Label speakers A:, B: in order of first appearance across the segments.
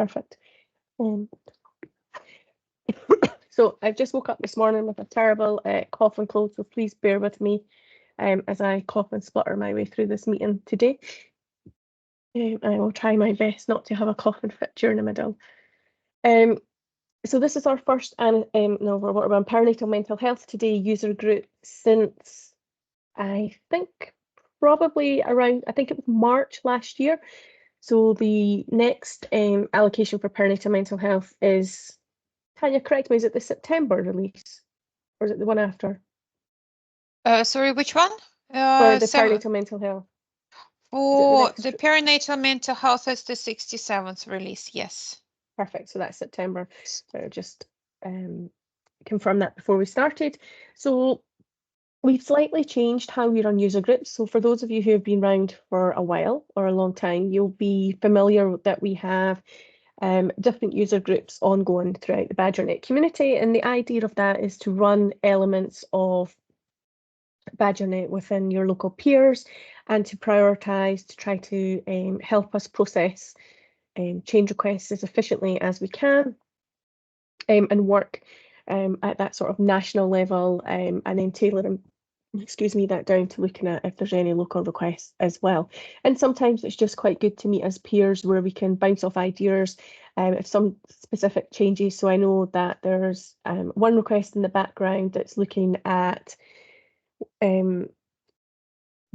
A: Perfect. So I just woke up this morning with a terrible cough and cold, so please bear with me as I cough and splutter my way through this meeting today. I will try my best not to have a cough and fit during the middle. So this is our first, and no, we're on perinatal mental health today user group since I think probably around, I think it was March last year. So the next allocation for perinatal mental health is, Tanya, correct me, is it the September release or is it the one after?
B: Sorry, which one?
A: For the perinatal mental health.
B: For the perinatal mental health is the 67th release, yes.
A: Perfect, so that's September. So just confirm that before we started. So we've slightly changed how we run user groups. So for those of you who have been around for a while or a long time, you'll be familiar that we have different user groups ongoing throughout the Badgernet community. And the idea of that is to run elements of Badgernet within your local peers and to prioritise, to try to help us process change requests as efficiently as we can and work at that sort of national level and then tailoring that down to looking at if there's any local requests as well. And sometimes it's just quite good to meet as peers where we can bounce off ideas if some specific changes. So I know that there's one request in the background that's looking at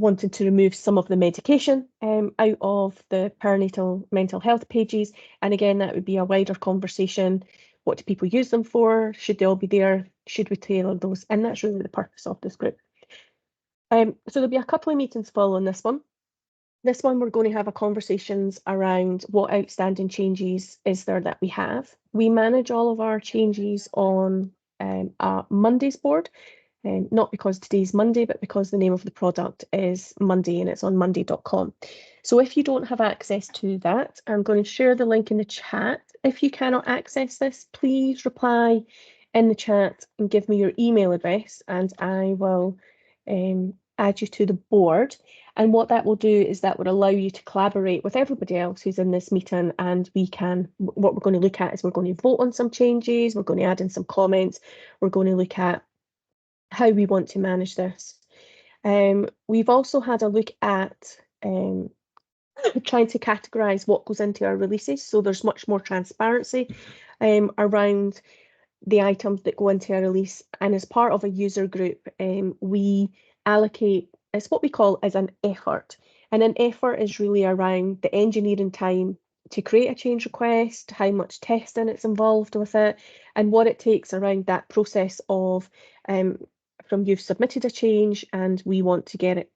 A: wanting to remove some of the medication out of the perinatal mental health pages. And again, that would be a wider conversation. What do people use them for? Should they all be there? Should we tailor those? And that's really the purpose of this group. So there'll be a couple of meetings following this one. This one, we're going to have a conversations around what outstanding changes is there that we have. We manage all of our changes on a Mondays board, not because today's Monday, but because the name of the product is Monday and it's on monday.com. So if you don't have access to that, I'm going to share the link in the chat. If you cannot access this, please reply in the chat and give me your email address and I will add you to the board. And what that will do is that would allow you to collaborate with everybody else who's in this meeting, and what we're going to look at is we're going to vote on some changes, we're going to add in some comments, we're going to look at how we want to manage this. We've also had a look at trying to categorise what goes into our releases, so there's much more transparency around the items that go into a release. And as part of a user group, we allocate, it's what we call as an effort. And an effort is really around the engineering time to create a change request, how much testing it's involved with it, and what it takes around that process of from you've submitted a change and we want to get it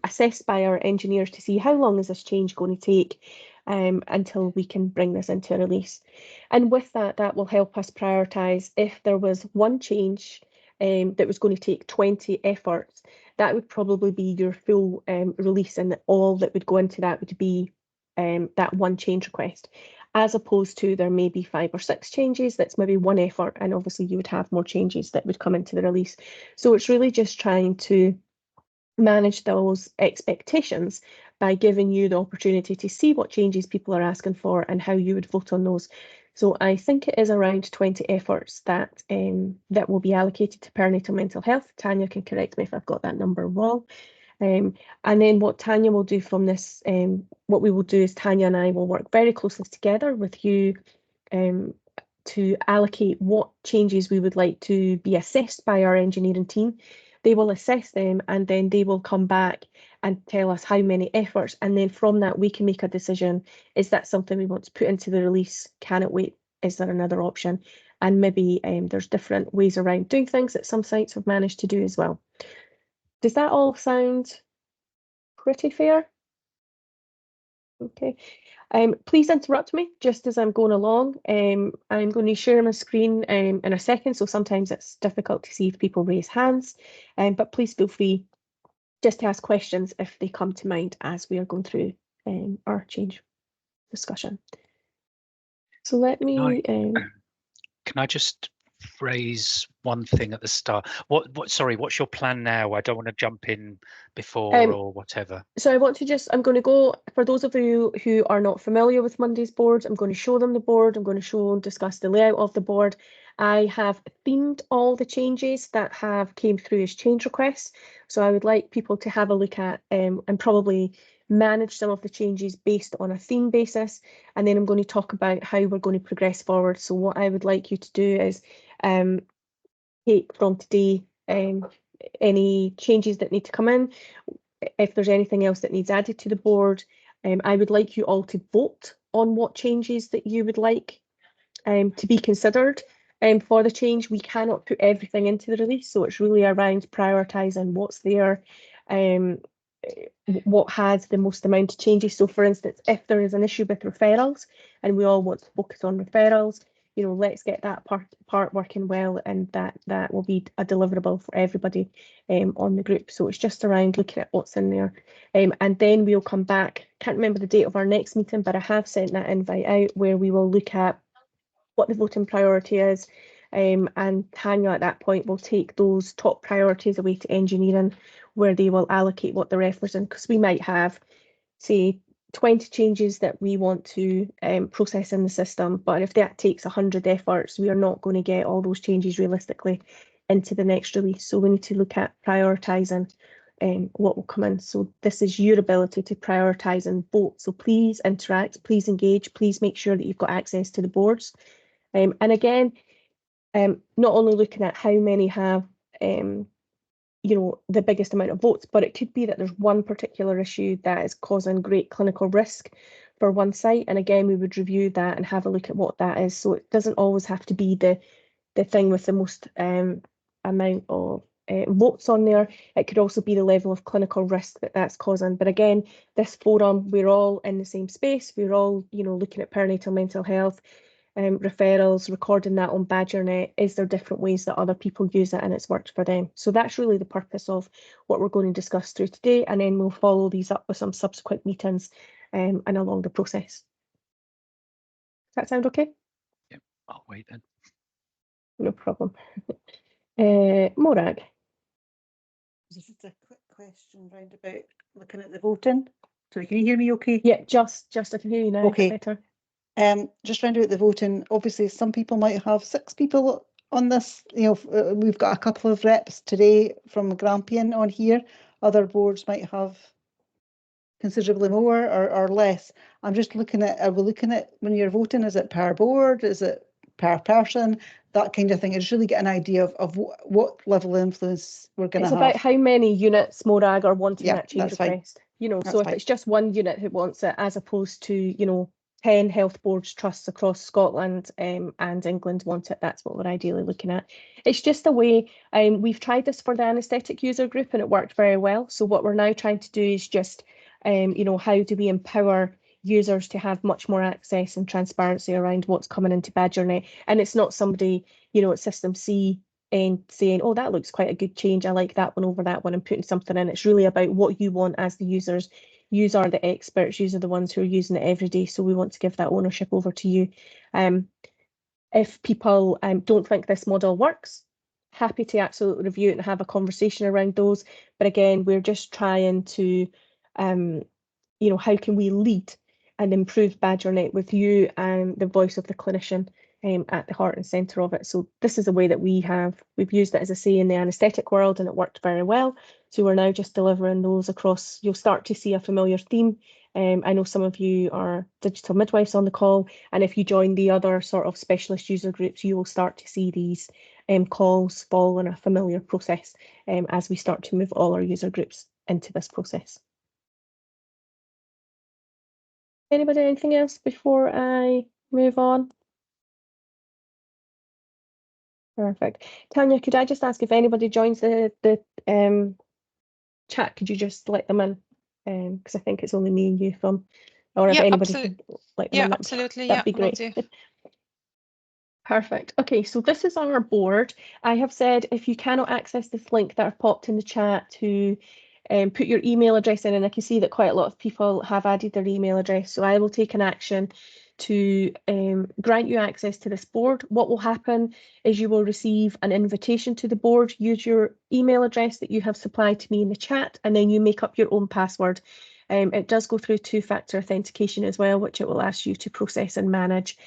A: assessed by our engineers to see how long is this change going to take until we can bring this into a release. And with that, that will help us prioritise if there was one change that was going to take 20 efforts, that would probably be your full release, and all that would go into that would be that one change request, as opposed to there may be 5 or 6 changes, that's maybe one effort, and obviously you would have more changes that would come into the release. So it's really just trying to manage those expectations by giving you the opportunity to see what changes people are asking for and how you would vote on those. So I think it is around 20 efforts that that will be allocated to perinatal mental health. Tanya can correct me if I've got that number wrong. And then what Tanya will do from this, what we will do is Tanya and I will work very closely together with you to allocate what changes we would like to be assessed by our engineering team. They will assess them and then they will come back and tell us how many efforts, and then from that we can make a decision. Is that something we want to put into the release? Can it wait? Is there another option? And maybe there's different ways around doing things that some sites have managed to do as well. Does that all sound pretty fair? Okay. Please interrupt me just as I'm going along. I'm going to share my screen in a second, so sometimes it's difficult to see if people raise hands, but please feel free just to ask questions if they come to mind as we are going through our change discussion. So let me...
C: Can I just raise one thing at the start. Sorry, what's your plan now? I don't want to jump in before or whatever.
A: So I'm going to go, for those of you who are not familiar with Monday's board, I'm going to show them the board. I'm going to show and discuss the layout of the board. I have themed all the changes that have came through as change requests. So I would like people to have a look at and probably manage some of the changes based on a theme basis. And then I'm going to talk about how we're going to progress forward. So what I would like you to do is take from today any changes that need to come in. If there's anything else that needs added to the board, I would like you all to vote on what changes that you would like to be considered for the change. We cannot put everything into the release, so it's really around prioritising what's there, what has the most amount of changes. So for instance, if there is an issue with referrals and we all want to focus on referrals, you know, let's get that part working well, and that will be a deliverable for everybody on the group. So it's just around looking at what's in there, and then we'll come back. Can't remember the date of our next meeting, but I have sent that invite out where we will look at what the voting priority is, and Tanya at that point will take those top priorities away to engineering, where they will allocate what the ref was in, because we might have, say, 20 changes that we want to process in the system, but if that takes 100 efforts, we are not going to get all those changes realistically into the next release. So we need to look at prioritising what will come in. So this is your ability to prioritise and vote. So please interact, please engage, please make sure that you've got access to the boards. And again, not only looking at how many have you know, the biggest amount of votes, but it could be that there's one particular issue that is causing great clinical risk for one site. And again, we would review that and have a look at what that is. So it doesn't always have to be the thing with the most amount of votes on there. It could also be the level of clinical risk that that's causing. But again, this forum, we're all in the same space. We're all, you know, looking at perinatal mental health, referrals, recording that on Badgernet. Is there different ways that other people use it and it's worked for them? So that's really the purpose of what we're going to discuss through today, and then we'll follow these up with some subsequent meetings and along the process. Does that sound okay?
C: Yep, I'll wait then.
A: No problem. Morag.
D: This is a quick question round about looking at the voting. So can you hear me okay?
A: Yeah, just I can hear you now.
D: Okay.
A: Better.
D: Just round about the voting. Obviously, some people might have 6 people on this. You know, we've got a couple of reps today from Grampian on here. Other boards might have considerably more or less. I'm just looking at, are we looking at when you're voting, is it per board? Is it per person? That kind of thing. I just really get an idea of what level of influence we're going to have.
A: It's about how many units Morag are wanting
D: Yeah,
A: that change
D: that's fine.
A: request. You know,
D: That's
A: so if
D: fine.
A: it's just one unit who wants it, as opposed to, you know, 10 health boards trusts across Scotland and England want it, that's what we're ideally looking at. It's just a way, we've tried this for the anaesthetic user group and it worked very well. So what we're now trying to do is just, you know, how do we empower users to have much more access and transparency around what's coming into Badgernet? And it's not somebody, you know, at System C and saying, oh, that looks quite a good change, I like that one over that one, and putting something in. It's really about what you want as the users. Yous are the experts, yous are the ones who are using it every day, so we want to give that ownership over to you. If people don't think this model works, happy to absolutely review it and have a conversation around those. But again, we're just trying to, you know, how can we lead and improve Badgernet with you and the voice of the clinician at the heart and centre of it. So this is a way that we've used it, as I say, in the anaesthetic world, and it worked very well. So we're now just delivering those across. You'll start to see a familiar theme. I know some of you are digital midwives on the call, and if you join the other sort of specialist user groups, you will start to see these calls fall in a familiar process as we start to move all our user groups into this process. Anybody, anything else before I move on? Perfect. Tanya, could I just ask if anybody joins the chat, could you just let them in? Because I think it's only me and you from, or if anybody can let them in.
B: Yeah, absolutely.
A: That'd be great. Perfect. Okay, so this is our board. I have said if you cannot access this link that I've popped in the chat to put your email address in, and I can see that quite a lot of people have added their email address, so I will take an action to grant you access to this board. What will happen is you will receive an invitation to the board. Use your email address that you have supplied to me in the chat, and then you make up your own password. It does go through two-factor authentication as well, which it will ask you to process and manage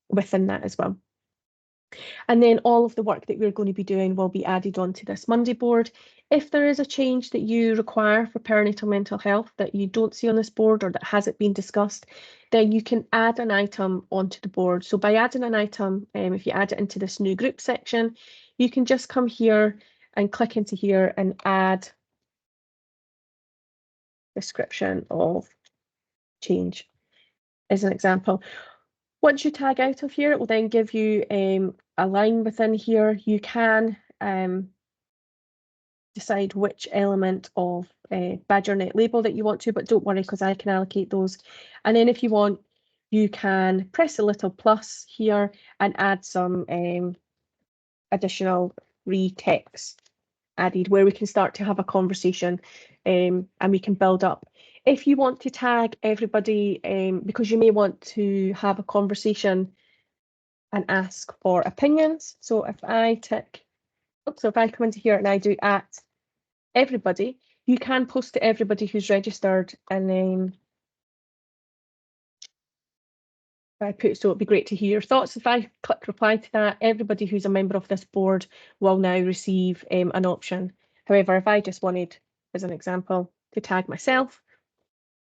A: within that as well. And then all of the work that we're going to be doing will be added onto this Monday board. If there is a change that you require for perinatal mental health that you don't see on this board or that hasn't been discussed, then you can add an item onto the board. So by adding an item, if you add it into this new group section, you can just come here and click into here and add description of change as an example. Once you tag out of here, it will then give you a line within here. You can decide which element of Badgernet label that you want to, but don't worry because I can allocate those. And then if you want, you can press a little plus here and add some additional free text added where we can start to have a conversation and we can build up. If you want to tag everybody, because you may want to have a conversation and ask for opinions. So if I tick, so if I come into here and I do at everybody, you can post to everybody who's registered, and then I put, so it'd be great to hear your thoughts. If I click reply to that, everybody who's a member of this board will now receive an option. However, if I just wanted, as an example, to tag myself,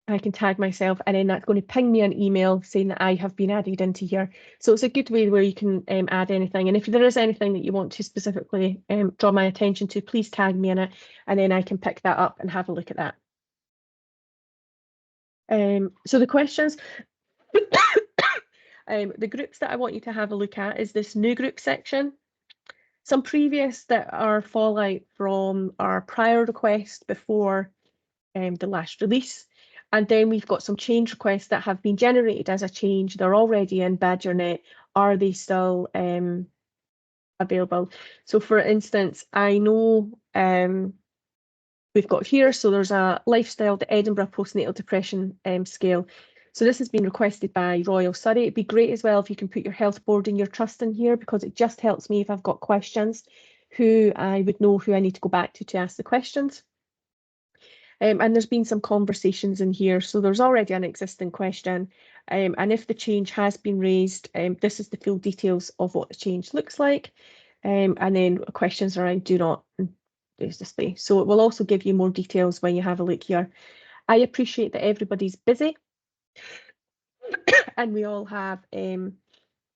A: I can tag myself, and then that's going to ping me an email saying that I have been added into here. So it's a good way where you can add anything. And if there is anything that you want to specifically draw my attention to, please tag me in it, and then I can pick that up and have a look at that. So the questions, the groups that I want you to have a look at is this new group section. Some previous that are fallout from our prior request before the last release. And then we've got some change requests that have been generated as a change. They're already in Badgernet. Are they still available? So for instance, I know we've got here, so there's a lifestyle, the Edinburgh postnatal depression scale. So this has been requested by Royal Surrey. It'd be great as well if you can put your health board and your trust in here, because it just helps me if I've got questions, who I would know who I need to go back to ask the questions. And there's been some conversations in here, so there's already an existing question. And if the change has been raised, this is the full details of what the change looks like. And then questions around do not use display. So it will also give you more details when you have a look here. I appreciate that everybody's busy and we all have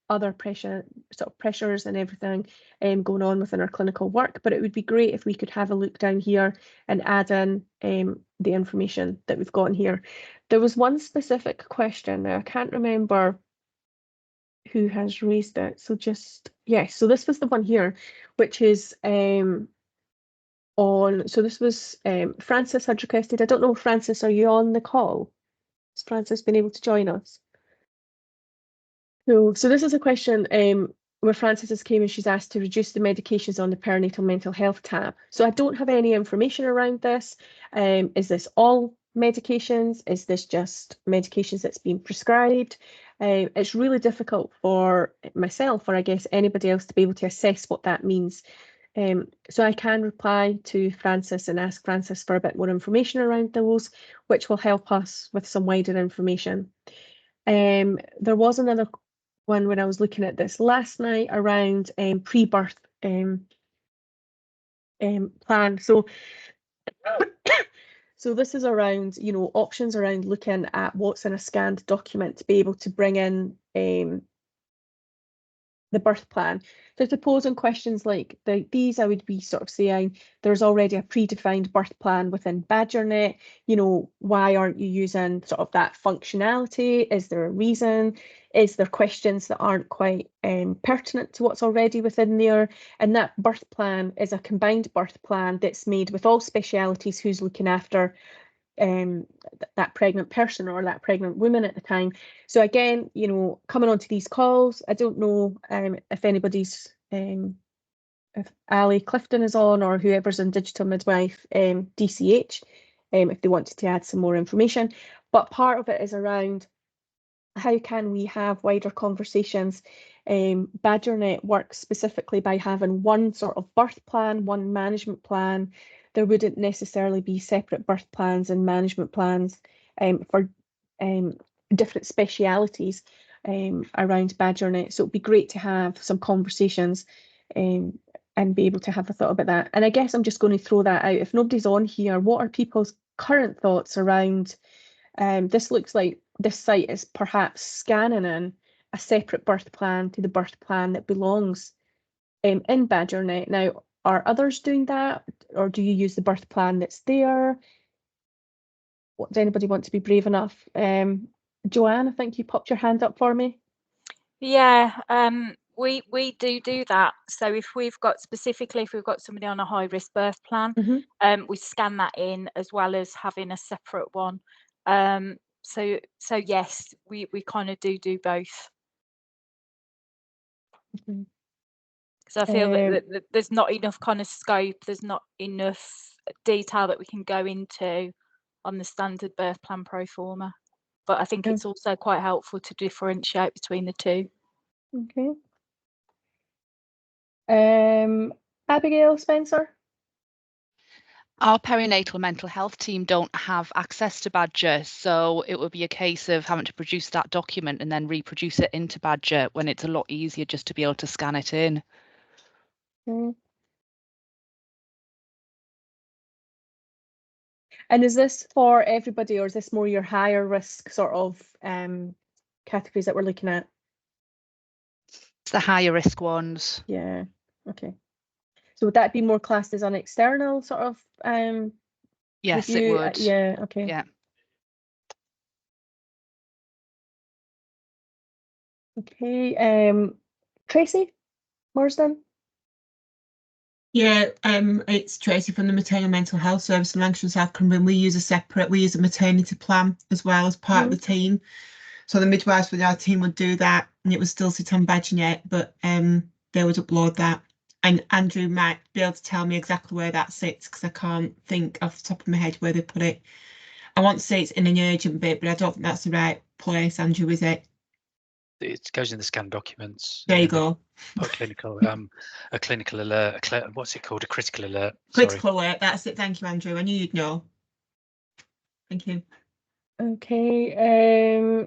A: other pressures and everything going on within our clinical work, but it would be great if we could have a look down here and add in the information that we've got in here. There was one specific question, now I can't remember who has raised it, so just, yes, so this was the one here, which is on, so this was Francis had requested, I don't know, Francis, are you on the call? Has Francis been able to join us? No, so this is a question where Frances has came and she's asked to reduce the medications on the perinatal mental health tab. So I don't have any information around this. Is this all medications? Is this just medications that's been prescribed? It's really difficult for myself, or I guess anybody else, to be able to assess what that means. So I can reply to Frances and ask Frances for a bit more information around those, which will help us with some wider information. There was another one when I was looking at this last night around pre-birth plan. So so this is around, you know, options around looking at what's in a scanned document to be able to bring in the birth plan. So to pose on questions like these, I would be sort of saying there's already a predefined birth plan within Badgernet. You know, why aren't you using sort of that functionality? Is there a reason? Is there questions that aren't quite pertinent to what's already within there? And that birth plan is a combined birth plan that's made with all specialities who's looking after that pregnant person or that pregnant woman at the time. So again, you know, coming onto these calls, I don't know if anybody's, if Ali Clifton is on or whoever's in Digital Midwife DCH, if they wanted to add some more information. But part of it is around how can we have wider conversations? Badgernet works specifically by having one sort of birth plan, one management plan. There wouldn't necessarily be separate birth plans and management plans for different specialities around Badgernet. So it'd be great to have some conversations and be able to have a thought about that. And I guess I'm just going to throw that out. If nobody's on here, what are people's current thoughts around this? Looks like this site is perhaps scanning in a separate birth plan to the birth plan that belongs in Badgernet. Now, are others doing that, or do you use the birth plan that's there? Does anybody want to be brave enough? Joanne, I think you popped your hand up for me.
E: Yeah, we do that. So if we've got somebody on a high risk birth plan, we scan that in as well as having a separate one. So yes, we kind of do both. Because I feel that there's not enough kind of scope, there's not enough detail that we can go into on the standard birth plan pro forma. But I think it's also quite helpful to differentiate between the two.
A: Okay. Abigail, Spencer?
F: Our perinatal mental health team don't have access to Badger, so it would be a case of having to produce that document and then reproduce it into Badger when it's a lot easier just to be able to scan it in.
A: Okay. And is this for everybody, or is this more your higher risk sort of categories that we're looking at?
F: It's the higher risk ones.
A: Yeah, okay. So would that be more classed as an external sort of
F: Yes,
A: review?
F: it would.
A: Yeah, okay.
F: Yeah.
A: Okay, Tracy Marsden?
G: Yeah, it's Tracy from the Maternal Mental Health Service in Lancashire and South Cumberland. We use a maternity plan as well as part of the team. So the midwives with our team would do that, and it would still sit on Badgernet, but they would upload that. And Andrew might be able to tell me exactly where that sits, because I can't think off the top of my head where they put it. I want to say it's in an urgent bit, but I don't think that's the right place. Andrew, is it?
C: It goes in the scanned documents.
G: There you go.
C: Put clinical, a clinical alert. What's it called? A critical alert.
G: Critical alert. That's it. Thank you, Andrew. I knew you'd know. Thank you.
A: Okay.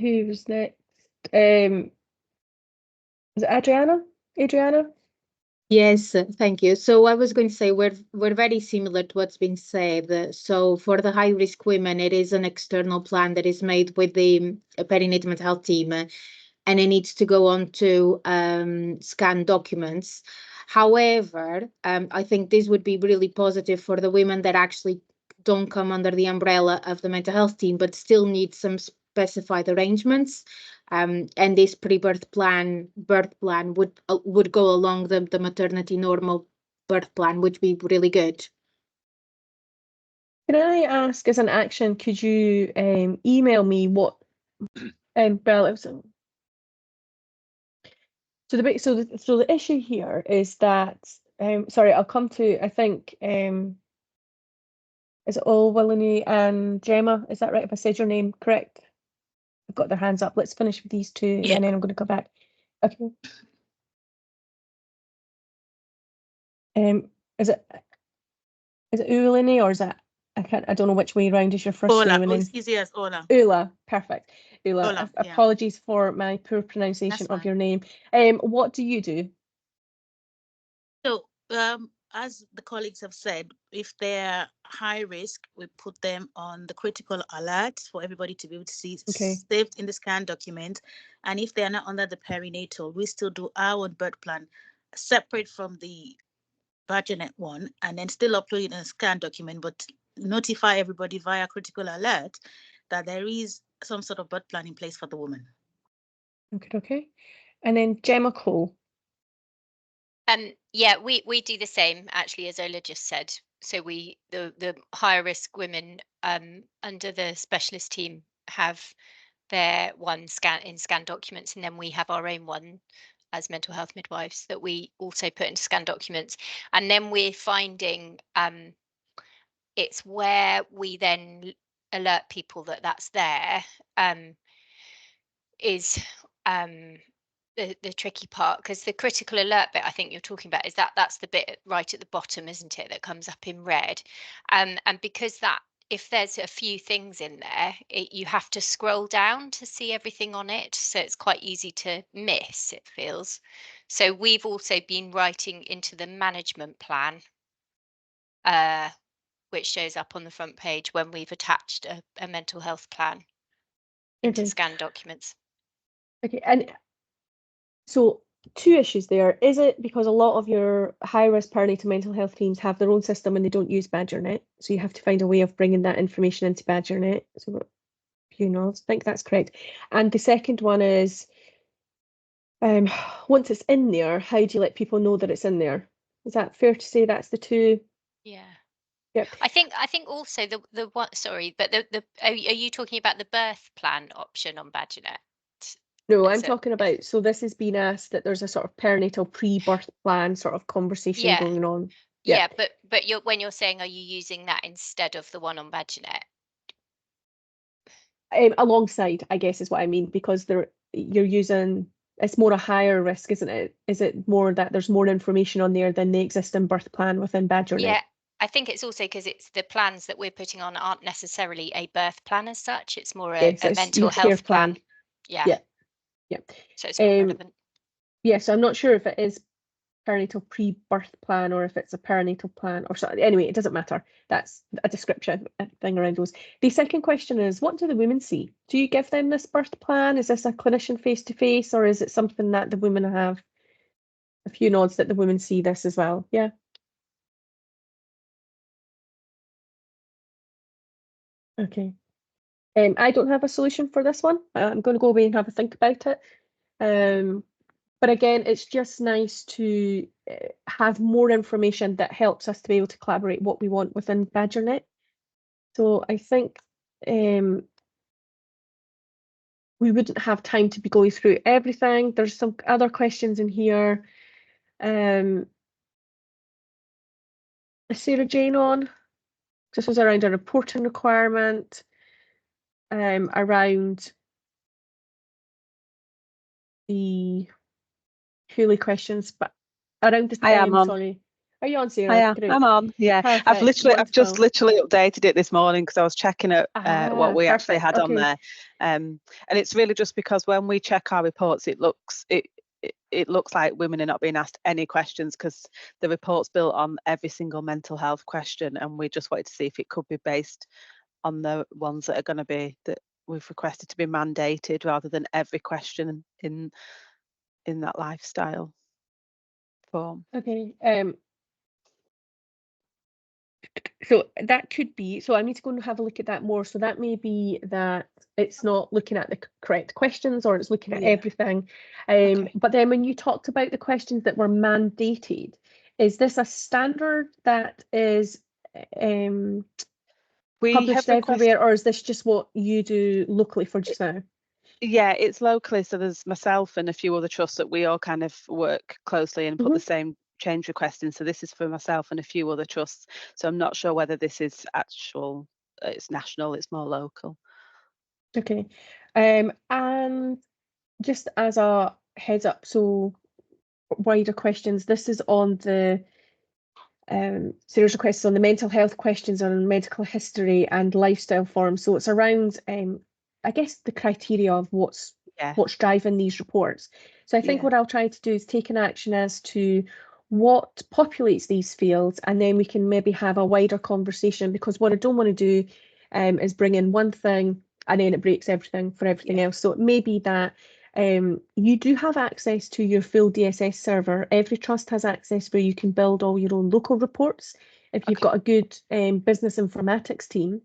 A: Who's next? Is it Adriana? Adriana?
H: Yes, thank you. So I was going to say we're very similar to what's been said. So for the high risk women, it is an external plan that is made with the perinatal mental health team, and it needs to go on to scan documents. However, I think this would be really positive for the women that actually don't come under the umbrella of the mental health team, but still need some specified arrangements. And this pre-birth birth plan would go along the maternity normal birth plan, which would be really good.
A: Can I ask, as an action, could you email me what Bella? So the issue here is that sorry, I'll come to, I think is it Olwillany and Gemma? Is that right? If I said your name correct? I've got their hands up. Let's finish with these two,
B: Yeah.
A: and then I'm going to come back. Okay. Is it Ulini, or is that I don't know which way around is your first name. And
I: it's easy as Ola.
A: Ula, perfect. Ula,
I: Ola, yeah.
A: Apologies for my poor pronunciation of your name. What do you do?
I: So, as the colleagues have said, if they're high risk, we put them on the critical alert for everybody to be able to see saved in the scan document. And if they're not under the perinatal, we still do our own birth plan separate from the Badgernet one, and then still upload it in a scan document, but notify everybody via critical alert that there is some sort of birth plan in place for the woman.
A: Okay. And then Gemma Cole.
J: Yeah, we do the same actually, as Ola just said. So the higher risk women under the specialist team have their one scan documents, and then we have our own one as mental health midwives that we also put into scan documents. And then we're finding it's where we then alert people that that's there is the tricky part, because the critical alert bit I think you're talking about is that's the bit right at the bottom, isn't it, that comes up in red, and because that, if there's a few things in there, you have to scroll down to see everything on it, so it's quite easy to miss, it feels. So we've also been writing into the management plan, which shows up on the front page when we've attached a mental health plan into scanned documents.
A: Okay, and so 2 issues there. Is it because a lot of your high-risk perinatal mental health teams have their own system and they don't use Badgernet, so you have to find a way of bringing that information into Badgernet? So a few nods, I think that's correct. And the second one is, once it's in there, how do you let people know that it's in there? Is that fair to say that's the 2?
J: Yeah.
A: Yep.
J: I think also the one, sorry, but the are you talking about the birth plan option on Badgernet?
A: No, I'm talking about, so this has been asked that there's a sort of perinatal pre-birth plan sort of conversation going on.
J: Yeah, but when you're saying, are you using that instead of the one on Badgernet?
A: Alongside, I guess is what I mean, because you're using, it's more a higher risk, isn't it? Is it more that there's more information on there than the existing birth plan within Badgernet?
J: Yeah, I think it's also because it's the plans that we're putting on aren't necessarily a birth plan as such. It's more a mental health plan. Yeah. So it's not relevant.
A: Yeah, so I'm not sure if it is perinatal pre-birth plan or if it's a perinatal plan or something. Anyway, it doesn't matter. That's a description thing around those. The second question is, what do the women see? Do you give them this birth plan? Is this a clinician face-to-face, or is it something that the women have? A few nods that the women see this as well. Yeah. Okay. I don't have a solution for this one. I'm going to go away and have a think about it. But again, it's just nice to have more information that helps us to be able to collaborate what we want within Badgernet. So I think we wouldn't have time to be going through everything. There's some other questions in here. Is Sarah Jane on? This was around a reporting requirement, around the Hooley questions, but around the
K: I am on.
A: Sorry. Are you on, Sarah?
K: Great. I'm on. Yeah,
A: perfect.
K: I've just literally updated it this morning because I was checking at what we actually had on there, and it's really just because when we check our reports, it looks like women are not being asked any questions because the report's built on every single mental health question, and we just wanted to see if it could be based on the ones that are going to be that we've requested to be mandated rather than every question in that lifestyle form.
A: Okay. So that could be, so I need to go and have a look at that more. So that may be that it's not looking at the correct questions, or it's looking at everything. But then when you talked about the questions that were mandated, is this a standard that is published everywhere, or is this just what you do locally for just now?
K: Yeah, it's locally. So there's myself and a few other trusts that we all kind of work closely and put the same change request in. So this is for myself and a few other trusts. So I'm not sure whether this is it's national, it's more local.
A: Okay. And just as a heads up, so wider questions, this is on the Sarah's requests on the mental health questions on medical history and lifestyle form. So it's around I guess the criteria of what's driving these reports. So I think what I'll try to do is take an action as to what populates these fields, and then we can maybe have a wider conversation, because what I don't want to do is bring in one thing and then it breaks everything for everything else. So it may be that you do have access to your full DSS server. Every trust has access where you can build all your own local reports if you've got a good business informatics team.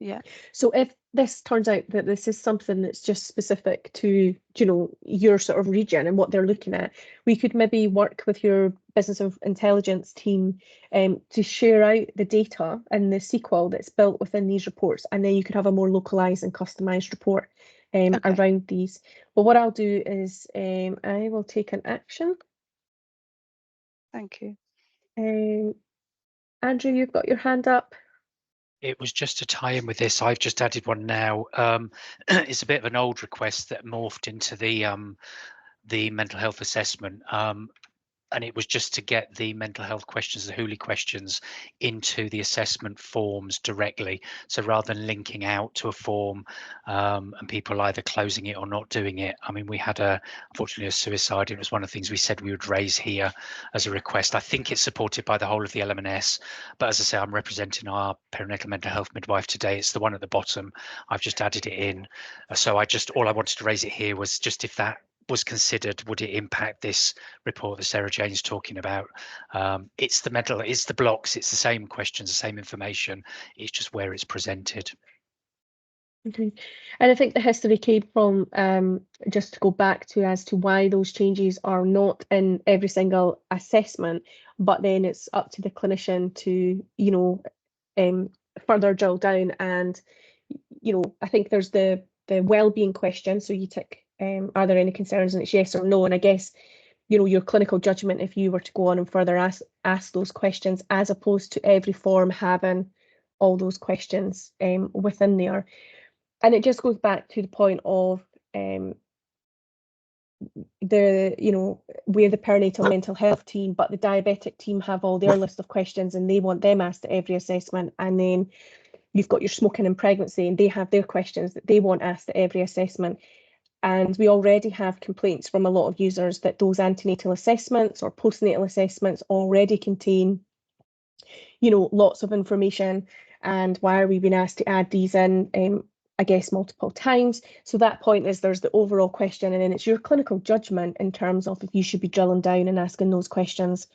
K: Yeah.
A: So if this turns out that this is something that's just specific to, your sort of region and what they're looking at, we could maybe work with your business of intelligence team to share out the data and the SQL that's built within these reports, and then you could have a more localized and customized report around these. But what I'll do is I will take an action.
K: Thank you.
A: Andrew, you've got your hand up.
C: It was just to tie in with this. I've just added one now. It's a bit of an old request that morphed into the mental health assessment. And it was just to get the mental health questions, the HULI questions, into the assessment forms directly. So rather than linking out to a form and people either closing it or not doing it. I mean, we had unfortunately a suicide. It was one of the things we said we would raise here as a request. I think it's supported by the whole of the LMNS, but as I say, I'm representing our perinatal mental health midwife today. It's the one at the bottom. I've just added it in. So all I wanted to raise it here was just if that was considered, would it impact this report that Sarah Jane's talking about? It's the blocks, it's the same questions, the same information, it's just where it's presented.
A: Okay, and I think the history came from, just to go back to as to why those changes are not in every single assessment, but then it's up to the clinician to, further drill down. And, I think there's the well-being question. So you tick, are there any concerns? And it's yes or no. And I guess, your clinical judgment, if you were to go on and further ask those questions, as opposed to every form having all those questions within there. And it just goes back to the point of we're the perinatal mental health team, but the diabetic team have all their list of questions and they want them asked at every assessment. And then you've got your smoking and pregnancy and they have their questions that they want asked at every assessment. And we already have complaints from a lot of users that those antenatal assessments or postnatal assessments already contain, lots of information. And why are we being asked to add these in? I guess multiple times. So that point is there's the overall question, and then it's your clinical judgment in terms of if you should be drilling down and asking those questions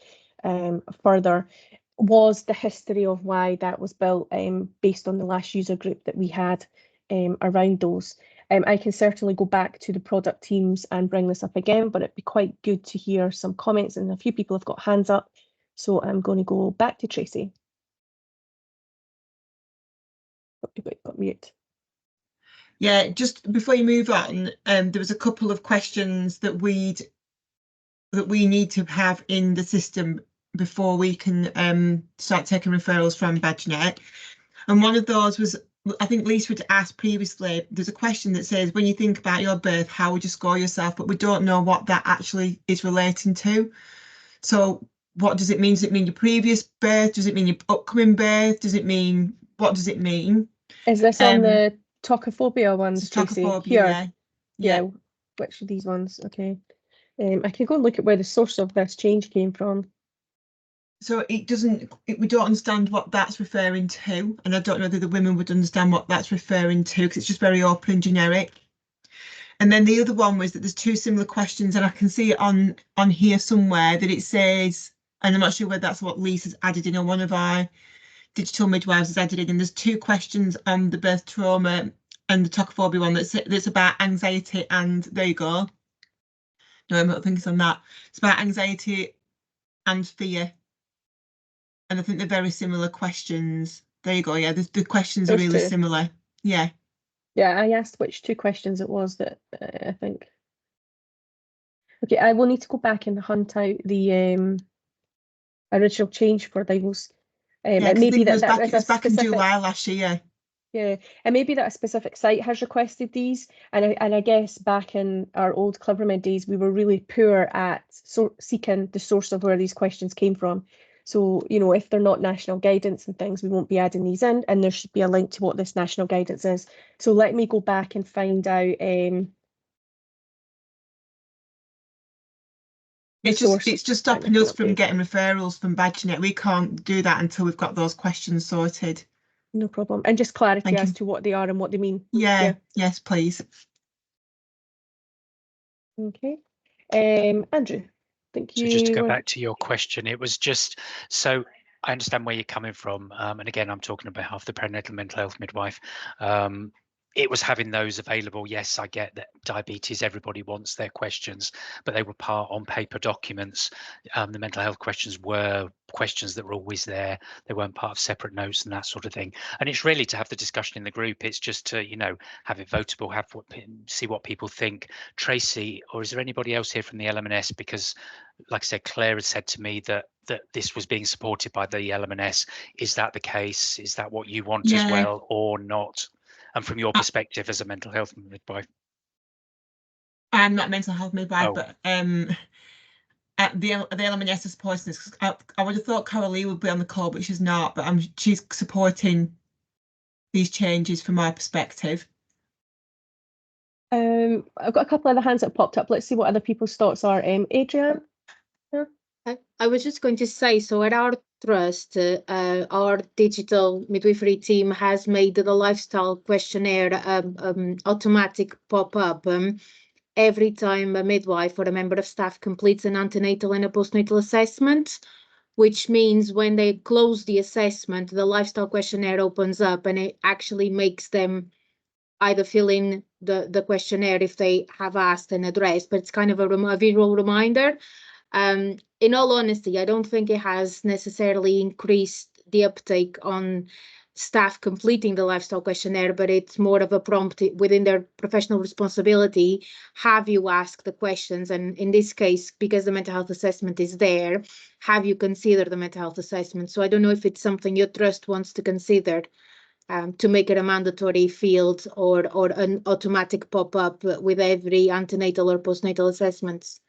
A: further. Was the history of why that was built based on the last user group that we had around those. I can certainly go back to the product teams and bring this up again, but it'd be quite good to hear some comments, and a few people have got hands up. So I'm going to go back to Tracy. Got mute.
G: Yeah, just before you move on, there was a couple of questions that we need to have in the system before we can start taking referrals from Badgernet. And one of those was, I think Lisa had asked previously, there's a question that says, when you think about your birth, how would you score yourself? But we don't know what that actually is relating to. So what does it mean? Does it mean your previous birth? Does it mean your upcoming birth? What does it mean?
A: Is this on the tocophobia ones, Tracy?
G: Tocophobia,
A: Here.
G: Yeah.
A: Which of these ones? Okay. I can go and look at where the source of this change came from.
G: So we don't understand what that's referring to, and I don't know that the women would understand what that's referring to because it's just very open and generic. And then the other one was that there's two similar questions, and I can see it on here somewhere that it says, and I'm not sure whether that's what Lisa's added in or one of our digital midwives has added in, and there's two questions on the birth trauma and the tocophobia one that's about anxiety, and there you go. No, I'm not thinking on that. It's about anxiety and fear. And I think they're very similar questions. There you go. Yeah, the questions are really similar. Yeah.
A: Yeah, I asked which two questions it was that I think. Okay, I will need to go back and hunt out the original change for those.
G: Yeah, maybe that was back in July last year.
A: Yeah, and maybe that a specific site has requested these, and I guess back in our old CleverMed days, we were really poor at seeking the source of where these questions came from. So, if they're not national guidance and things, we won't be adding these in, and there should be a link to what this national guidance is. So let me go back and find out.
G: It's just stopping us from getting referrals from Badgernet. We can't do that until we've got those questions sorted.
A: No problem. And just clarity as to what they are and what they mean.
G: Yeah. Yes, please.
A: Okay. Andrew, thank you.
C: So just to go back to your question, it was just, so I understand where you're coming from. And again, I'm talking on behalf of the perinatal mental health midwife. it was having those available. Yes, I get that diabetes, everybody wants their questions, but they were part on paper documents. The mental health questions were questions that were always there. They weren't part of separate notes and that sort of thing. And it's really to have the discussion in the group. It's just to, you know, have it votable, see what people think. Tracy, or is there anybody else here from the LM&S? Because like I said, Claire had said to me that this was being supported by the LM&S. Is that the case? Is that what you want as well, or not? And from your perspective as a mental health midwife?
G: I'm not a mental health midwife, but at the LM&S is supporting this. I would have thought Coralie would be on the call, but she's not. But she's supporting these changes from my perspective.
A: I've got a couple of other hands that popped up. Let's see what other people's thoughts are. Adrian? Yeah.
H: I was just going to say, so at our trust, our digital midwifery team has made the lifestyle questionnaire automatic pop-up every time a midwife or a member of staff completes an antenatal and a postnatal assessment, which means when they close the assessment, the lifestyle questionnaire opens up and it actually makes them either fill in the questionnaire if they have asked and addressed, but it's kind of a visual reminder. In all honesty, I don't think it has necessarily increased the uptake on staff completing the lifestyle questionnaire, but it's more of a prompt within their professional responsibility. Have you asked the questions? And in this case, because the mental health assessment is there, have you considered the mental health assessment? So I don't know if it's something your trust wants to consider to make it a mandatory field or an automatic pop-up with every antenatal or postnatal assessments.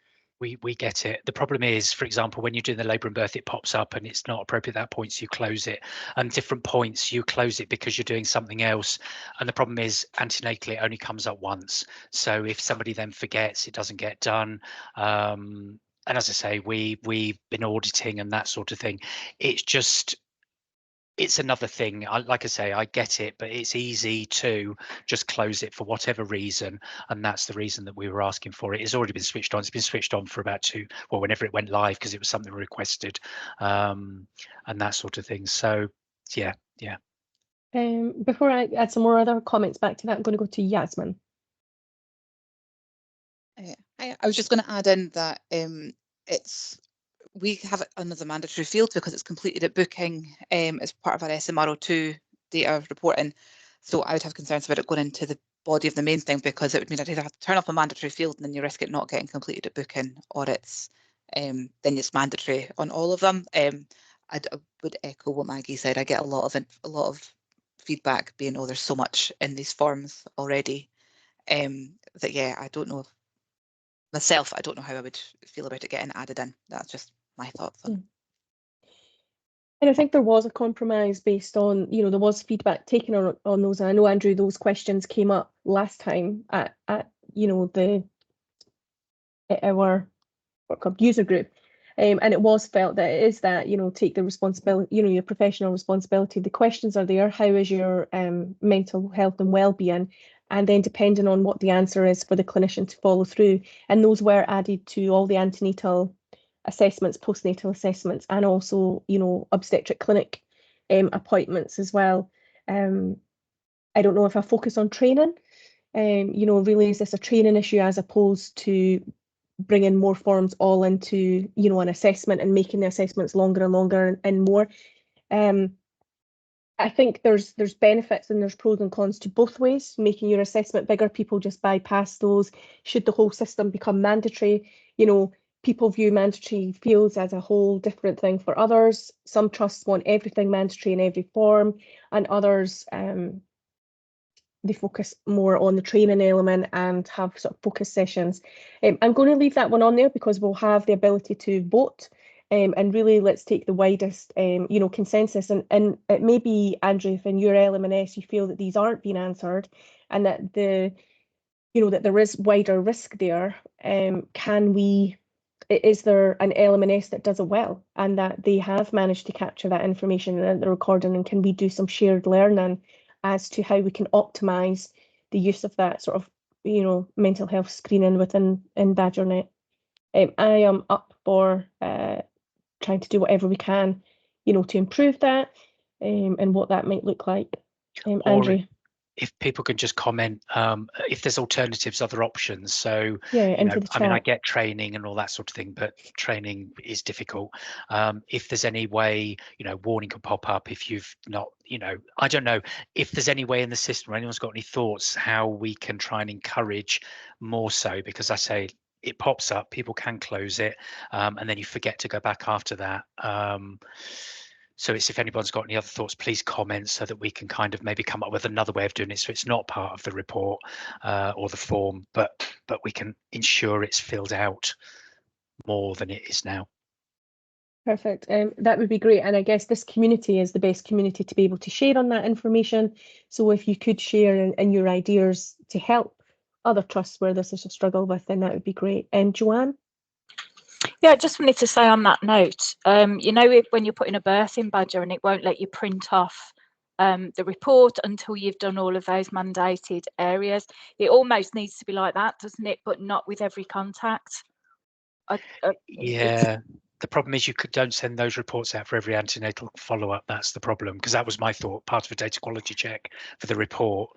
C: We get it. The problem is, for example, when you're doing the labour and birth, it pops up and it's not appropriate at that point, so you close it. And different points, you close it because you're doing something else. And the problem is, antenatal, it only comes up once. So if somebody then forgets, it doesn't get done. And as I say, we've been auditing and that sort of thing. It's another thing. Like I say, I get it, but it's easy to just close it for whatever reason, and that's the reason that we were asking for it. It's already been switched on. It's been switched on for about whenever it went live, because it was something requested, and that sort of thing. So yeah.
A: Before I add some more other comments back to that, I'm going to go to Yasmin.
L: I was just going to add in that we have it as a mandatory field because it's completed at booking as part of our SMRO2 data reporting. So I would have concerns about it going into the body of the main thing, because it would mean I'd either have to turn off a mandatory field and then you risk it not getting completed at booking, or it's then it's mandatory on all of them. I would echo what Maggie said. I get a lot of feedback being, oh, there's so much in these forms already. That yeah, I don't know if myself, I don't know how I would feel about it getting added in. That's just my thoughts on it.
A: And I think there was a compromise based on, there was feedback taken on those. And I know, Andrew, those questions came up last time at our user group. And it was felt that it is that, take the responsibility, your professional responsibility. The questions are there. How is your mental health and well-being? And then depending on what the answer is for the clinician to follow through. And those were added to all the antenatal assessments, postnatal assessments, and also, obstetric clinic appointments as well. I don't know if I focus on training. Really, is this a training issue as opposed to bringing more forms all into, an assessment and making the assessments longer and longer and more? I think there's benefits and there's pros and cons to both ways. Making your assessment bigger, people just bypass those. Should the whole system become mandatory? People view mandatory fields as a whole different thing for others. Some trusts want everything mandatory in every form, and others they focus more on the training element and have sort of focus sessions. I'm going to leave that one on there because we'll have the ability to vote. And really, let's take the widest, consensus. And it may be, Andrew, if in your LM&S you feel that these aren't being answered, and that that there is wider risk there. Is there an LM&S that does it well, and that they have managed to capture that information and the recording? And can we do some shared learning as to how we can optimise the use of that sort of, mental health screening in Badgernet? I am up for trying to do whatever we can, to improve that, and what that might look like. Andrew.
C: if people can just comment if there's alternatives, other options. So
A: yeah,
C: you know,
A: into the
C: I mean, I
A: chat.
C: get training and all that sort of thing, but training is difficult. If there's any way, you know, warning can pop up if you've not, you know, I don't know if there's any way in the system or anyone's got any thoughts how we can try and encourage more so, because I say it pops up, people can close it, and then you forget to go back after that. So it's, if anyone's got any other thoughts, please comment so that we can kind of maybe come up with another way of doing it, so it's not part of the report or the form, but we can ensure it's filled out more than it is now.
A: Perfect. That would be great. And I guess this community is the best community to be able to share on that information. So if you could share in your ideas to help other trusts where this is a struggle with, then that would be great. Joanne?
E: Yeah, I just wanted to say on that note, you know, when you're putting a birth in Badger and it won't let you print off the report until you've done all of those mandated areas, it almost needs to be like that, doesn't it? But not with every contact.
C: Yeah. The problem is you don't send those reports out for every antenatal follow-up. That's the problem, because that was my thought, part of a data quality check for the report,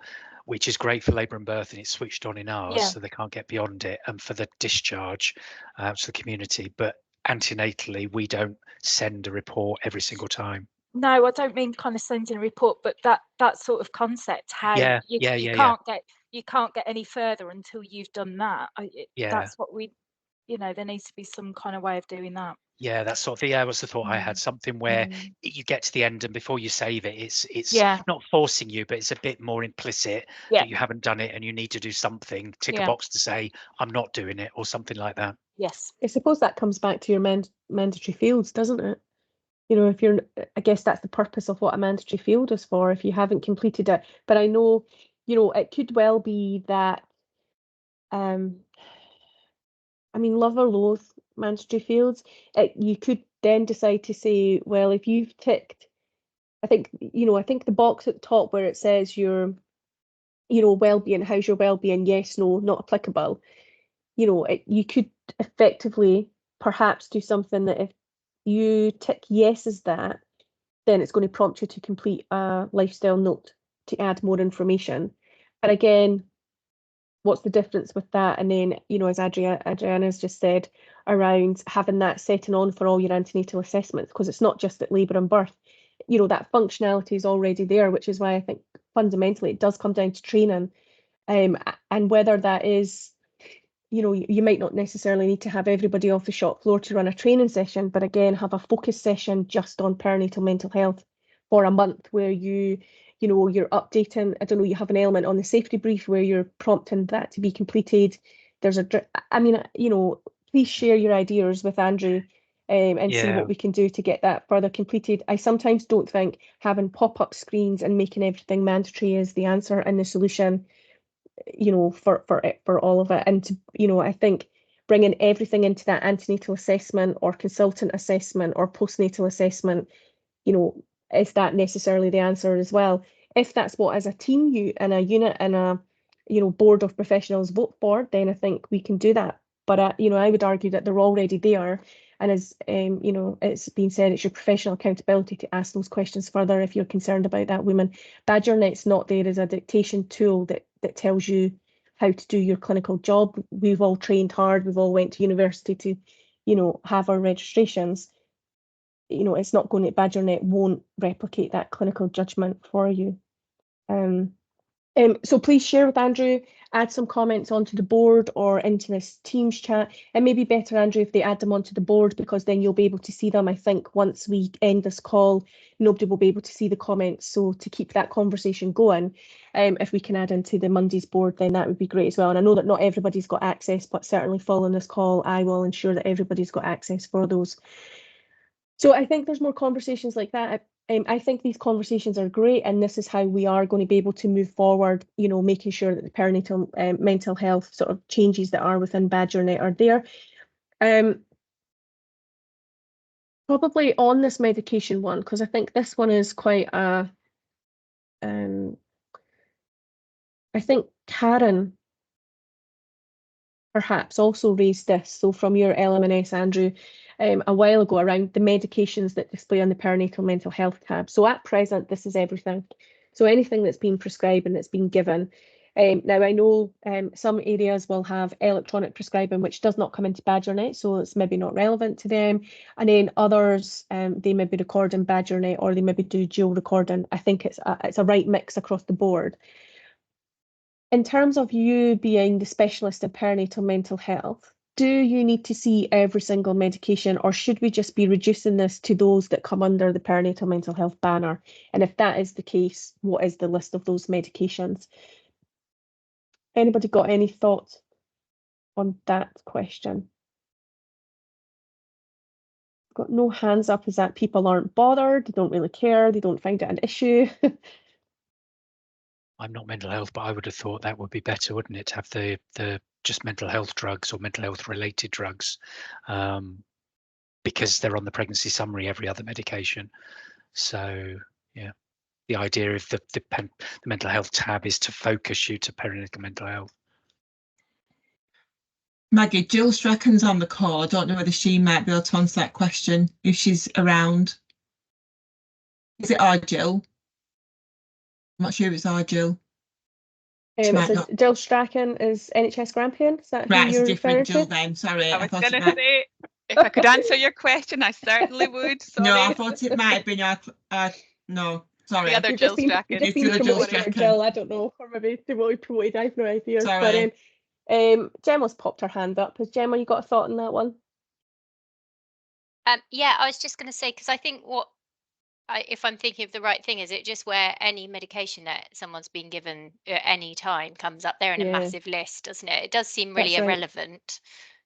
C: which is great for labour and birth, and it's switched on in ours, so they can't get beyond it, and for the discharge to the community. But antenatally, we don't send a report every single time.
E: No, I don't mean kind of sending a report, but that sort of concept, how you can't get any further until you've done that. That's what we, you know, there needs to be some kind of way of doing that.
C: Yeah, that's sort of was the thought I had, something where you get to the end and before you save it, it's not forcing you, but it's a bit more implicit that you haven't done it and you need to do something, tick a box to say I'm not doing it or something like that.
E: Yes.
A: I suppose that comes back to your mandatory fields, doesn't it? You know, if you're, I guess that's the purpose of what a mandatory field is for, if you haven't completed it. But I know, you know, it could well be that, I mean, love or loathe mandatory fields, you could then decide to say, well, if you've ticked, I think the box at the top where it says your, you know, well-being, how's your well-being, yes, no, not applicable, you know, you could effectively perhaps do something that if you tick yes as that, then it's going to prompt you to complete a lifestyle note to add more information. But again, what's the difference with that? And then, you know, as Adriana's just said, around having that setting on for all your antenatal assessments, because it's not just at labour and birth, you know, that functionality is already there, which is why I think fundamentally it does come down to training. And whether that is, you know, you might not necessarily need to have everybody off the shop floor to run a training session, but again, have a focus session just on perinatal mental health for a month where you know, you're updating, I don't know, you have an element on the safety brief where you're prompting that to be completed. There's I mean, you know, please share your ideas with Andrew and see what we can do to get that further completed. I sometimes don't think having pop-up screens and making everything mandatory is the answer and the solution, you know, for all of it. And to, you know, I think bringing everything into that antenatal assessment or consultant assessment or postnatal assessment, you know, is that necessarily the answer as well? If that's what as a team you and a unit and a, you know, board of professionals vote for, then I think we can do that. But you know, I would argue that they're already there, and as you know, it's been said, it's your professional accountability to ask those questions further if you're concerned about that woman. Badgernet's not there as a dictation tool that tells you how to do your clinical job. We've all trained hard, we've all went to university to, you know, have our registrations. You know, it's not going to, Badgernet won't replicate that clinical judgment for you. So please share with Andrew, add some comments onto the board or into this Teams chat. It may be better, Andrew, if they add them onto the board, because then you'll be able to see them. I think once we end this call, nobody will be able to see the comments. So to keep that conversation going, if we can add into the Monday's board, then that would be great as well. And I know that not everybody's got access, but certainly following this call, I will ensure that everybody's got access for those. So I think there's more conversations like that. I think these conversations are great, and this is how we are going to be able to move forward, you know, making sure that the perinatal mental health sort of changes that are within Badgernet are there. Probably on this medication one, because I think this one is quite a, I think Karen perhaps also raised this, so from your LMNS, Andrew, a while ago, around the medications that display on the perinatal mental health tab. So at present, this is everything. So anything that's been prescribed and that's been given. Now I know some areas will have electronic prescribing, which does not come into Badgernet, so it's maybe not relevant to them. And then others, they maybe record in Badgernet, or they maybe do dual recording. I think it's a right mix across the board. In terms of you being the specialist in perinatal mental health, do you need to see every single medication, or should we just be reducing this to those that come under the perinatal mental health banner? And if that is the case, what is the list of those medications? Anybody got any thoughts on that question? Got no hands up. Is that people aren't bothered, they don't really care, they don't find it an issue?
C: I'm not mental health, but I would have thought that would be better, wouldn't it, to have the just mental health drugs or mental health related drugs, because they're on the pregnancy summary, every other medication. So yeah, the idea of the mental health tab is to focus you to perinatal mental health.
G: Maggie, Jill Strachan's on the call. I don't know whether she might be able to answer that question if she's around. Is it our Jill? I'm not sure if it's our Jill.
A: Jill Strachan is NHS Grampian. Is that
G: right,
A: who you're
G: it's a different Jill
A: to?
G: then. Sorry,
F: I was going to say, if I could answer your question, I certainly would. Sorry.
G: No, I thought it might have been our no. Sorry.
F: The other Jill Strachan.
A: You've just been promoted, Jill, I don't know, or maybe promoted, I have no idea.
G: Sorry.
A: But Gemma's popped her hand up. Has Gemma, you got a thought on that one?
J: Yeah, I was just going to say, because I think if I'm thinking of the right thing, is it just where any medication that someone's been given at any time comes up there in a massive list, doesn't it? It does seem really irrelevant.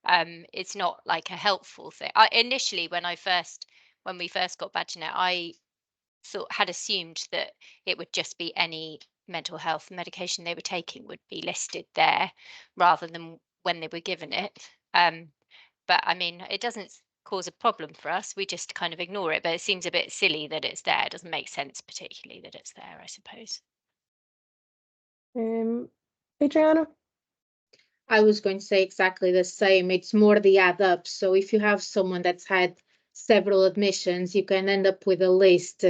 J: It's not like a helpful thing. Initially, when we first got Badgernet, I had assumed that it would just be any mental health medication they were taking would be listed there rather than when they were given it. But I mean, it doesn't cause a problem for us. We just kind of ignore it, but it seems a bit silly that it's there. It doesn't make sense particularly that it's there, I suppose.
A: Adriana?
H: I was going to say exactly the same. It's more the add up. So if you have someone that's had several admissions, you can end up with a list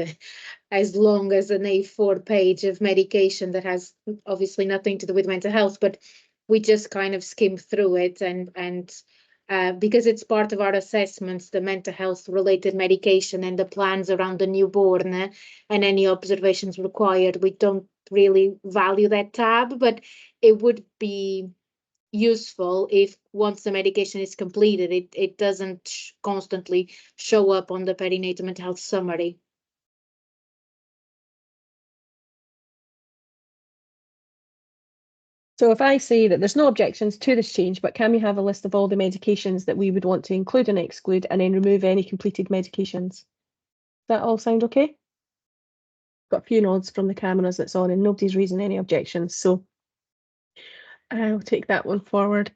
H: as long as an A4 page of medication that has obviously nothing to do with mental health, but we just kind of skim through it and because it's part of our assessments, the mental health related medication and the plans around the newborn and any observations required, we don't really value that tab, but it would be useful if once the medication is completed, it doesn't constantly show up on the perinatal mental health summary.
A: So if I say that there's no objections to this change, but can we have a list of all the medications that we would want to include and exclude, and then remove any completed medications? Does that all sound okay? Got a few nods from the cameras that's on, and nobody's raising any objections, so I'll take that one forward.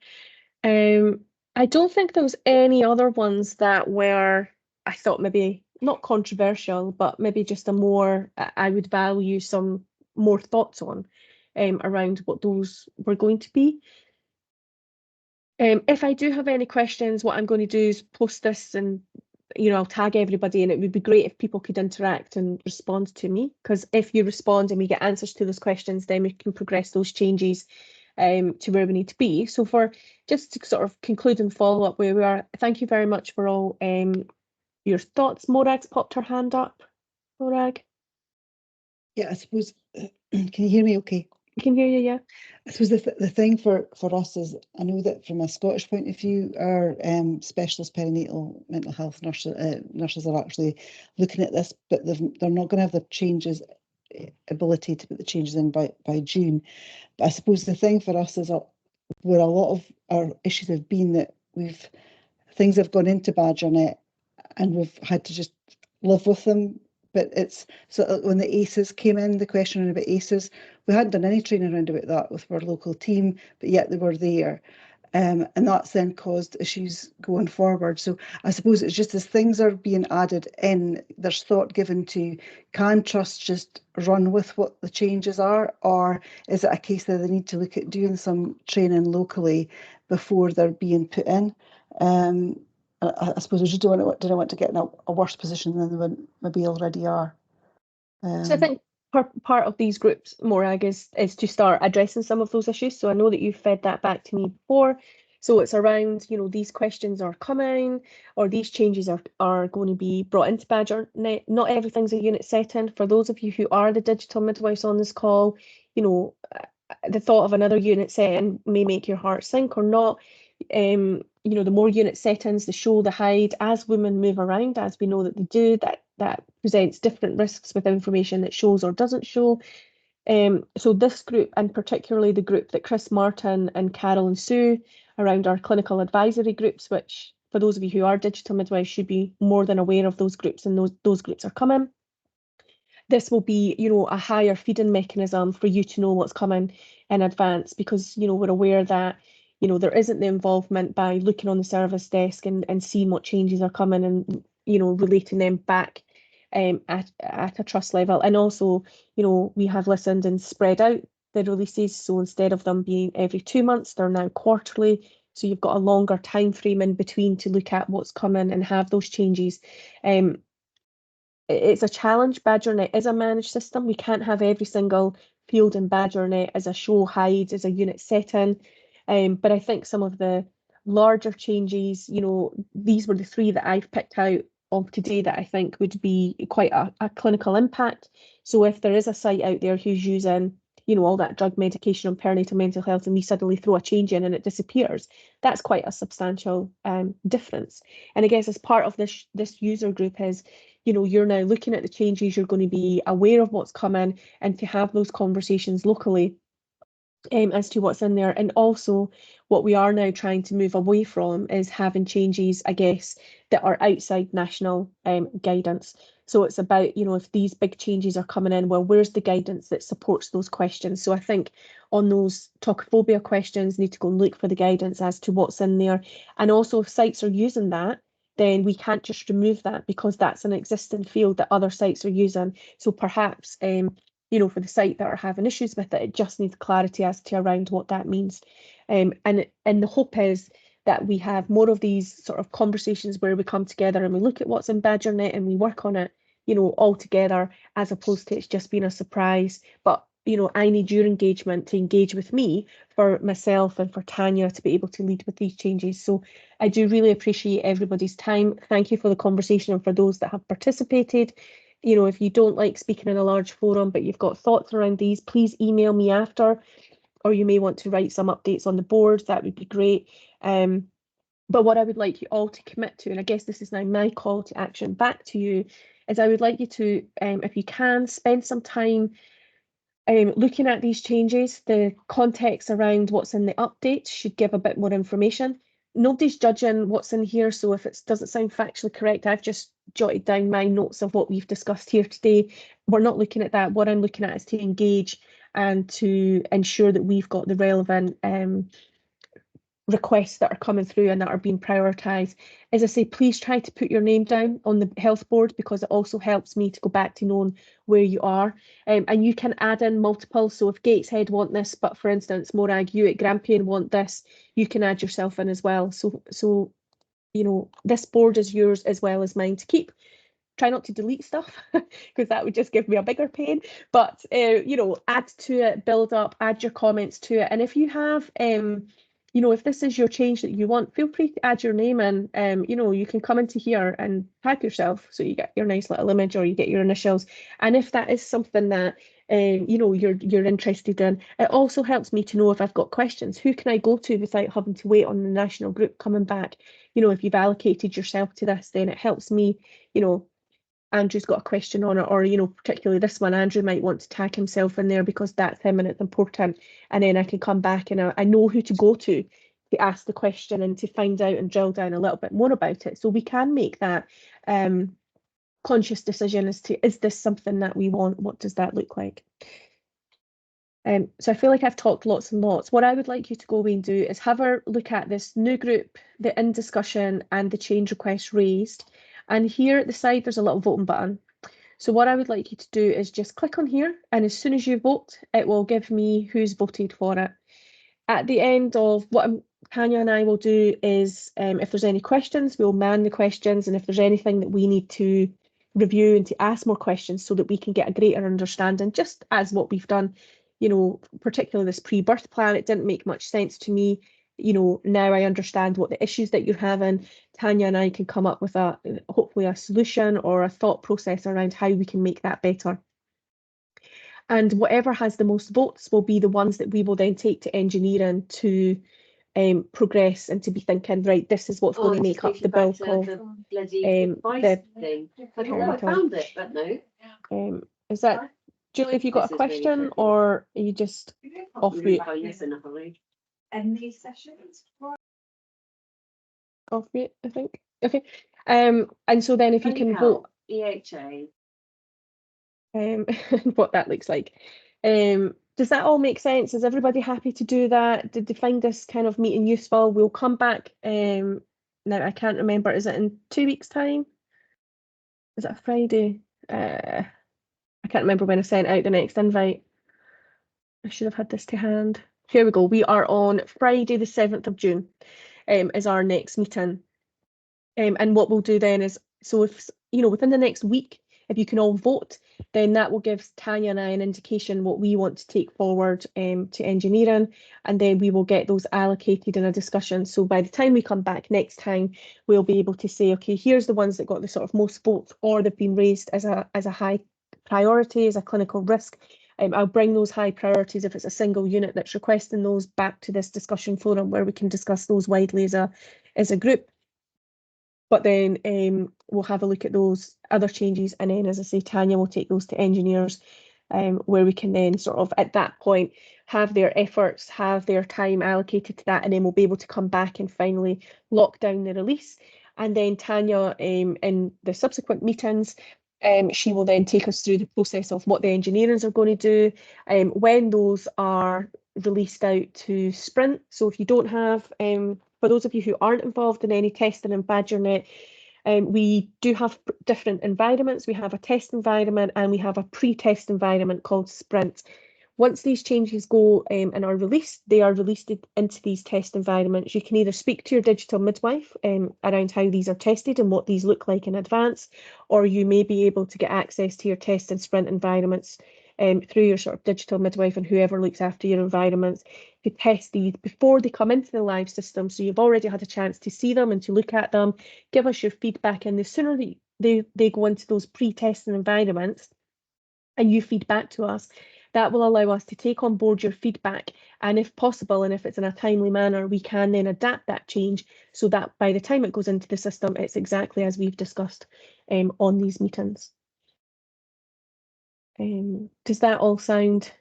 A: I don't think there was any other ones that were, I thought, maybe not controversial, but maybe just I would value some more thoughts on around what those were going to be. If I do have any questions, what I'm going to do is post this, and I'll tag everybody, and it would be great if people could interact and respond to me, because if you respond and we get answers to those questions, then we can progress those changes to where we need to be. So just to sort of conclude and follow up where we are, thank you very much for all your thoughts. Morag's popped her hand up. Morag?
D: Yeah, I suppose, can you hear me okay?
A: I can hear you, yeah.
D: I suppose the thing for us is, I know that from a Scottish point of view, our specialist perinatal mental health nurses are actually looking at this, but they're not going to have the ability to put the changes in by June. But I suppose the thing for us is where a lot of our issues have been that things have gone into Badgernet and we've had to just live with them. But it's so when the ACEs came in, the question about ACEs, we hadn't done any training around about that with our local team, but yet they were there. And that's then caused issues going forward. So I suppose it's just as things are being added in, there's thought given to, can trusts just run with what the changes are, or is it a case that they need to look at doing some training locally before they're being put in? I suppose we just didn't want to get in a worse position than they maybe already are.
A: So I think part of these groups, Morag, is to start addressing some of those issues. So I know that you've fed that back to me before. So it's around, these questions are coming, or these changes are going to be brought into Badgernet. Not everything's a unit setting. For those of you who are the digital midwives on this call, the thought of another unit setting may make your heart sink or not. The more unit settings, the show, the hide, as women move around, as we know that they do, that presents different risks with information that shows or doesn't show. So this group, and particularly the group that Chris Martin and Carol and Sue around our clinical advisory groups, which for those of you who are digital midwives should be more than aware of those groups, and those groups are coming. This will be, a higher feeding mechanism for you to know what's coming in advance, because, we're aware that, there isn't the involvement by looking on the service desk and seeing what changes are coming and, relating them back at a trust level. And also, we have listened and spread out the releases. So instead of them being every 2 months, they're now quarterly. So you've got a longer time frame in between to look at what's coming and have those changes. It's a challenge. Badgernet is a managed system. We can't have every single field in Badgernet as a show, hide, as a unit setting. But I think some of the larger changes, these were the 3 that I've picked out of today that I think would be quite a clinical impact. So if there is a site out there who's using, all that drug medication on perinatal mental health, and we suddenly throw a change in and it disappears, that's quite a substantial difference. And I guess as part of this user group is, you're now looking at the changes, you're going to be aware of what's coming, and to have those conversations locally as to what's in there. And also what we are now trying to move away from is having changes, I guess, that are outside national guidance. So it's about, if these big changes are coming in, well, where's the guidance that supports those questions? So I think on those tocophobia questions, need to go and look for the guidance as to what's in there. And also if sites are using that, then we can't just remove that, because that's an existing field that other sites are using. So perhaps, for the site that are having issues with it, it just needs clarity as to around what that means. And the hope is that we have more of these sort of conversations where we come together and we look at what's in Badgernet and we work on it, all together, as opposed to it's just being a surprise. But I need your engagement to engage with me, for myself and for Tanya to be able to lead with these changes. So I do really appreciate everybody's time. Thank you for the conversation, and for those that have participated. If you don't like speaking in a large forum, but you've got thoughts around these, please email me after, or you may want to write some updates on the board. That would be great. But what I would like you all to commit to, and I guess this is now my call to action back to you, is I would like you to, if you can, spend some time looking at these changes. The context around what's in the update should give a bit more information. Nobody's judging what's in here, so if it doesn't sound factually correct, I've just jotted down my notes of what we've discussed here today. We're not looking at that. What I'm looking at is to engage and to ensure that we've got the relevant requests that are coming through and that are being prioritised. As I say, please try to put your name down on the health board, because it also helps me to go back to knowing where you are. And you can add in multiple. So if Gateshead want this, but for instance, Morag, you at Grampian want this, you can add yourself in as well. So this board is yours as well as mine to keep. Try not to delete stuff, because that would just give me a bigger pain. But add to it, build up, add your comments to it. And if you have if this is your change that you want, feel free to add your name in. You can come into here and type yourself, so you get your nice little image, or you get your initials. And if that is something that you're interested in, it also helps me to know if I've got questions. Who can I go to without having to wait on the national group coming back? If you've allocated yourself to this, then it helps me. Andrew's got a question on it, or particularly this one, Andrew might want to tag himself in there because that's him and it's important, and then I can come back and I know who to go to ask the question and to find out and drill down a little bit more about it, so we can make that conscious decision as to, is this something that we want? What does that look like? So I feel like I've talked lots and lots. What I would like you to go away and do is have a look at this new group, the in discussion and the change request raised. And here at the side, there's a little voting button. So what I would like you to do is just click on here, and as soon as you vote, it will give me who's voted for it. At the end of what Tanya and I will do is, if there's any questions, we'll man the questions, and if there's anything that we need to, review and to ask more questions so that we can get a greater understanding, just as what we've done, you know, particularly this pre-birth plan. It didn't make much sense to me. You know, now I understand what the issues that you're having. Tanya and I can come up with hopefully a solution or a thought process around how we can make that better. And whatever has the most votes will be the ones that we will then take to engineering to progress and to be thinking, right, this is what's going to make up the bulk of is that, Julie, have you got a question or are you just off mute? Off mute, I think. Okay. And so then if you can vote what that looks like. Does that all make sense? Is everybody happy to do that? Did they find this kind of meeting useful? We'll come back. Now I can't remember. Is it in 2 weeks' time? Is it a Friday? I can't remember when I sent out the next invite. I should have had this to hand. Here we go. We are on Friday, the 7th of June, is our next meeting. And what we'll do then is, so if, you know, within the next week, if you can all vote, then that will give Tanya and I an indication what we want to take forward to engineering, and then we will get those allocated in a discussion. So by the time we come back next time, we'll be able to say, okay, here's the ones that got the sort of most votes, or they've been raised as a high priority, as a clinical risk. I'll bring those high priorities, if it's a single unit that's requesting those, back to this discussion forum where we can discuss those widely as a group. But then we'll have a look at those other changes, and then, as I say, Tanya will take those to engineers, where we can then sort of at that point have their efforts, have their time allocated to that, and then we'll be able to come back and finally lock down the release. And then Tanya, in the subsequent meetings, she will then take us through the process of what the engineers are going to do, when those are released out to Sprint. So if you don't have, for those of you who aren't involved in any testing in Badgernet, we do have different environments. We have a test environment and we have a pre-test environment called Sprint. Once these changes go and are released, they are released into these test environments. You can either speak to your digital midwife around how these are tested and what these look like in advance, or you may be able to get access to your test and Sprint environments through your sort of digital midwife and whoever looks after your environments, to test these before they come into the live system. So you've already had a chance to see them and to look at them, give us your feedback, and the sooner that they go into those pre-testing environments and you feed back to us, that will allow us to take on board your feedback, and if possible, and if it's in a timely manner, we can then adapt that change so that by the time it goes into the system, it's exactly as we've discussed on these meetings. Does that all sound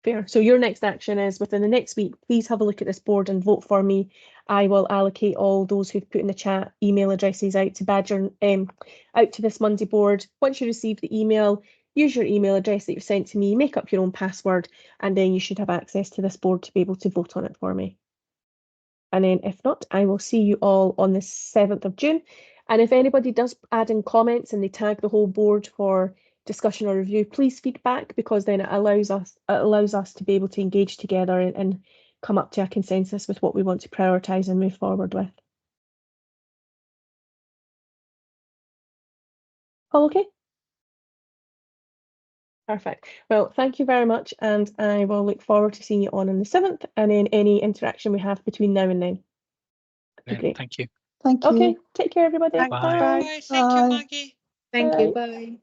A: fair? So your next action is, within the next week, please have a look at this board and vote for me. I will allocate all those who've put in the chat email addresses out to out to this Monday board. Once you receive the email, use your email address that you've sent to me, make up your own password, and then you should have access to this board to be able to vote on it for me. And then if not, I will see you all on the 7th of June. And if anybody does add in comments and they tag the whole board for discussion or review, please feedback, because then it allows us to be able to engage together and come up to a consensus with what we want to prioritise and move forward with. All okay? Perfect. Well, thank you very much, and I will look forward to seeing you on the 7th, and then any interaction we have between now and then. Great.
C: Thank you.
D: Thank you.
A: Okay, take care, everybody.
K: Thanks.
A: Bye.
K: Bye.
B: Bye. Thank you, Maggie.
H: Thank you. Bye.